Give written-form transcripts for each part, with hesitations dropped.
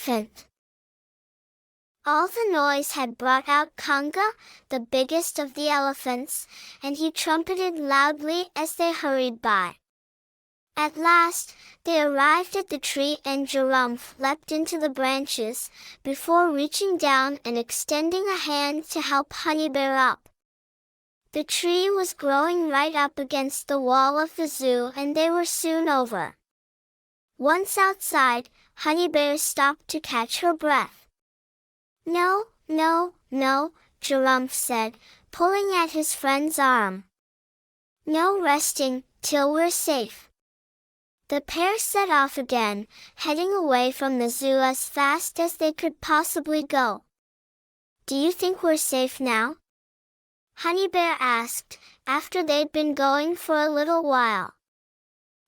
elephant. All the noise had brought out Kanga, the biggest of the elephants, and he trumpeted loudly as they hurried by. At last, they arrived at the tree and Jurumf leapt into the branches, before reaching down and extending a hand to help Honeybear up. The tree was growing right up against the wall of the zoo and they were soon over. Once outside, Honeybear stopped to catch her breath. "No, no, no," Jurumf said, pulling at his friend's arm. "No resting, till we're safe." The pair set off again, heading away from the zoo as fast as they could possibly go. "Do you think we're safe now?" Honeybear asked, after they'd been going for a little while.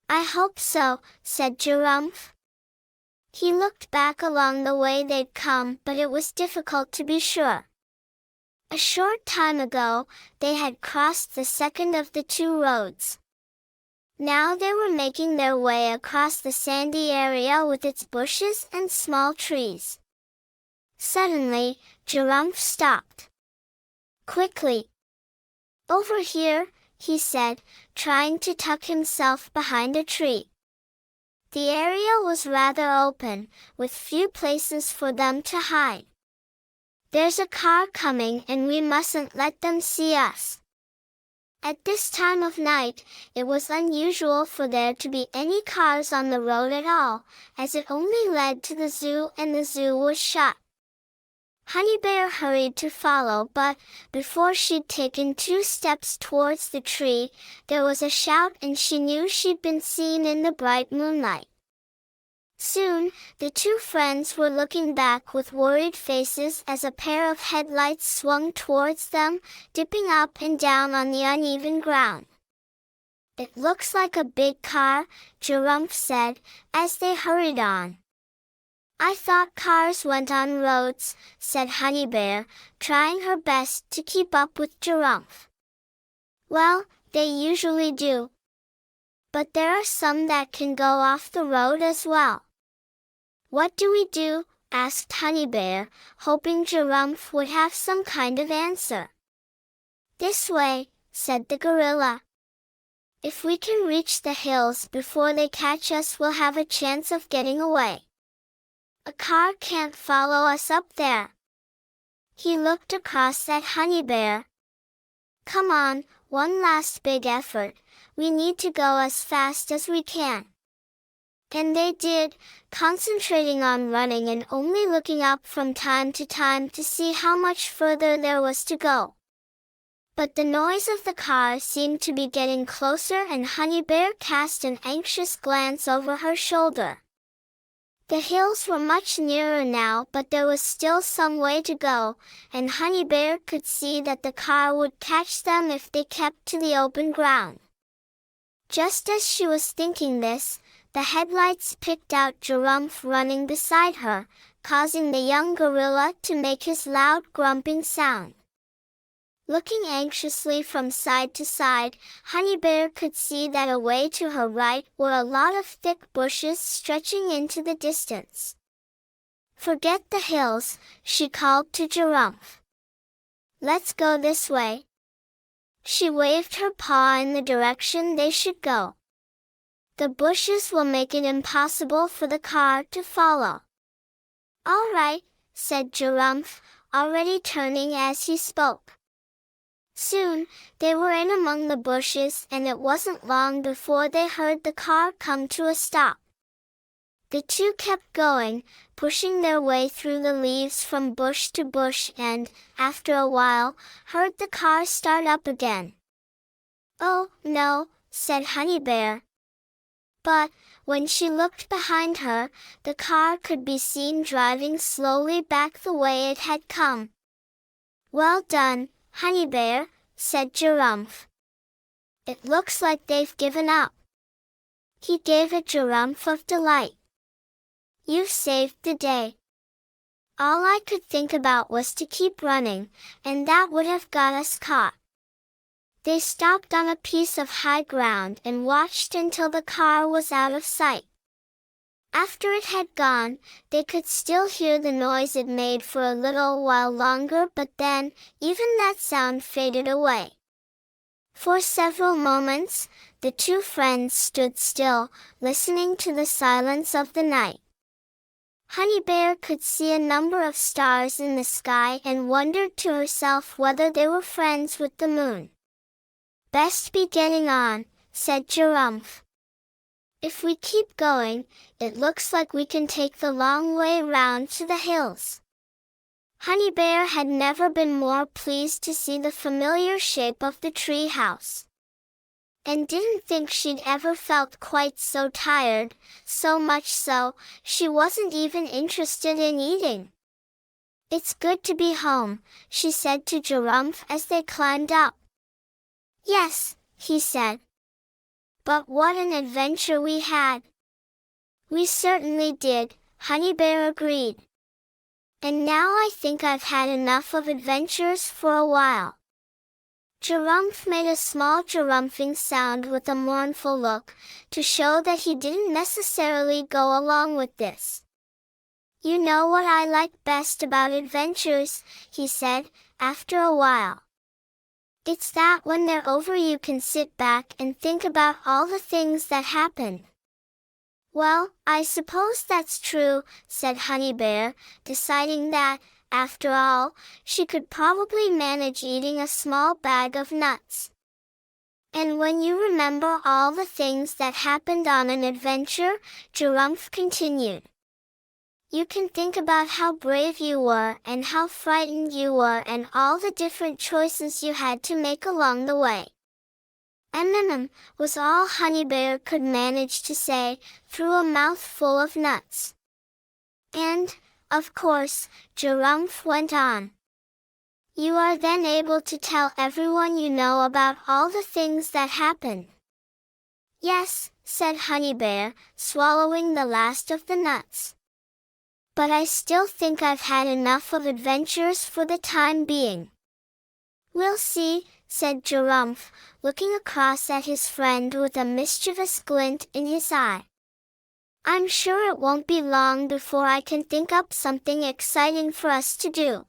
"I hope so," said Jurumf. He looked back along the way they'd come, but it was difficult to be sure. A short time ago, they had crossed the second of the two roads. Now they were making their way across the sandy area with its bushes and small trees. Suddenly, Jurumf stopped. "Quickly! Over here," he said, trying to tuck himself behind a tree. The area was rather open, with few places for them to hide. "There's a car coming and we mustn't let them see us." At this time of night, it was unusual for there to be any cars on the road at all, as it only led to the zoo and the zoo was shut. Honeybear hurried to follow, but, before she'd taken 2 steps towards the tree, there was a shout and she knew she'd been seen in the bright moonlight. Soon, the two friends were looking back with worried faces as a pair of headlights swung towards them, dipping up and down on the uneven ground. "It looks like a big car," Jurumf said, as they hurried on. "I thought cars went on roads," said Honeybear, trying her best to keep up with Jurumf. "Well, they usually do. But there are some that can go off the road as well." "What do we do?" asked Honeybear, hoping Jurumf would have some kind of answer. "This way," said the gorilla. "If we can reach the hills before they catch us, we'll have a chance of getting away. A car can't follow us up there." He looked across at Honeybear. "Come on, one last big effort. We need to go as fast as we can." And they did, concentrating on running and only looking up from time to time to see how much further there was to go. But the noise of the car seemed to be getting closer and Honeybear cast an anxious glance over her shoulder. The hills were much nearer now, but there was still some way to go, and Honeybear could see that the car would catch them if they kept to the open ground. Just as she was thinking this, the headlights picked out Jurumf running beside her, causing the young gorilla to make his loud grumping sound. Looking anxiously from side to side, Honeybear could see that away to her right were a lot of thick bushes stretching into the distance. "Forget the hills," she called to Jurumf. "Let's go this way." She waved her paw in the direction they should go. "The bushes will make it impossible for the car to follow." "All right," said Jurumf, already turning as he spoke. Soon, they were in among the bushes and it wasn't long before they heard the car come to a stop. The two kept going, pushing their way through the leaves from bush to bush and, after a while, heard the car start up again. "Oh, no," said Honeybear. But, when she looked behind her, the car could be seen driving slowly back the way it had come. "Well done, Honeybear," said Jurumf. "It looks like they've given up." He gave a Jurumf of delight. "You've saved the day. All I could think about was to keep running, and that would have got us caught." They stopped on a piece of high ground and watched until the car was out of sight. After it had gone, they could still hear the noise it made for a little while longer, but then, even that sound faded away. For several moments, the two friends stood still, listening to the silence of the night. Honey Bear could see a number of stars in the sky and wondered to herself whether they were friends with the moon. "Best be getting on," said Jurumf. "If we keep going, it looks like we can take the long way round to the hills." Honey Bear had never been more pleased to see the familiar shape of the tree house, and didn't think she'd ever felt quite so tired, so much so, she wasn't even interested in eating. "It's good to be home," she said to Jurumf as they climbed up. "Yes," he said. "But what an adventure we had." "We certainly did," Honey Bear agreed. "And now I think I've had enough of adventures for a while." Jurumf made a small jurumphing sound with a mournful look, to show that he didn't necessarily go along with this. "You know what I like best about adventures," he said, after a while. "It's that when they're over you can sit back and think about all the things that happened." "Well, I suppose that's true," said Honey Bear, deciding that, after all, she could probably manage eating a small bag of nuts. "And when you remember all the things that happened on an adventure," Jurumf continued, "you can think about how brave you were and how frightened you were and all the different choices you had to make along the way." Was all Honey Bear could manage to say, through a mouthful of nuts. "And, of course," Jurumf went on, "you are then able to tell everyone you know about all the things that happened." "Yes," said Honey Bear, swallowing the last of the nuts. "But I still think I've had enough of adventures for the time being." "We'll see," said Jurumf, looking across at his friend with a mischievous glint in his eye. "I'm sure it won't be long before I can think up something exciting for us to do."